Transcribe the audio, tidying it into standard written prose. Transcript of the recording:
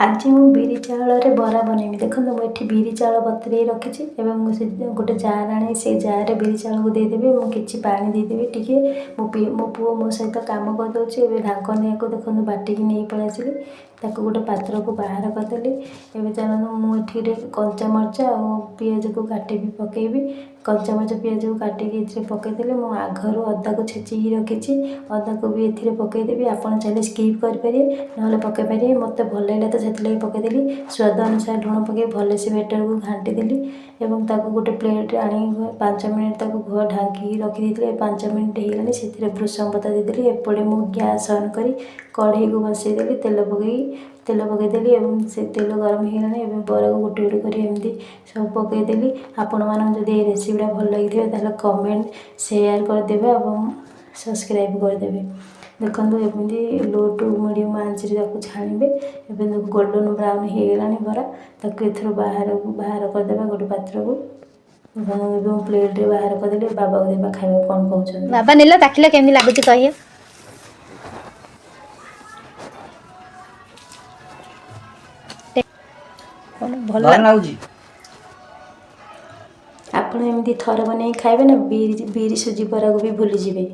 आज मु बिरी चाउल बरा बनैमी। देखो मुझे बिरी चाउल बतुरे रखी गोटे जार आनी से जार बिरी चाउल को देदेवी मुझे पानी देदेवी टी मो पुओ मो सहित कम करदे ढाकन को देखो बाटिकी नहीं पलि आसली ताको गोटे पात्र को बाहर करदेली। एवं चलूँ मुझे कंचा मरचा और पिज को काटिकी पकेबी कंचा मरचा पिज को काटिकी पकईदेली मु आघर अदा को छेचिकी रखी अदा को भी ए पकईदेवी आपड़ चाहिए स्किप करेंगे ना पकई पारे मत भल लगे तो से पकईदेली स्वाद अनुसार लुण पकई भलसे बेटर को घाटीदेली एवं ताको गोटे प्लेट आनी 5 मिनट ताको ढांकी रखी 5 मिनट होगलानी से भृषंग पता देदेली। एपटे मु गैस ऑन करी कढ़ई को बसईदेली तेल पकईदेली और से तेल गरम होगलानी बरा को गोटे गोटे कर एमती सब पकईदेली। आपण मैंने जब ये रेसिपीटा भल लगी ताल कमेंट शेयर करदे और सब्सक्राइब करदे। देखो एमती लो टू मीडियम आंच छाणवे एवं गोल्डन ब्राउन होगलानी बरा ताक बाहर करदे गोटे पात्र को प्लेट रे बाहर करदे बाबा को देवा खाଇବା कौन कहउछन बाबा नेला ताकिला केमि लागुची कहिए भल लाଗୁଛି। ଆପଣ ଏମିତି ଥରେ ବନେଇ ଖାଇବେ ନା ବିରି ସୁଜି ବରାକୁ ବି ଭୁଲି ଯିବେ।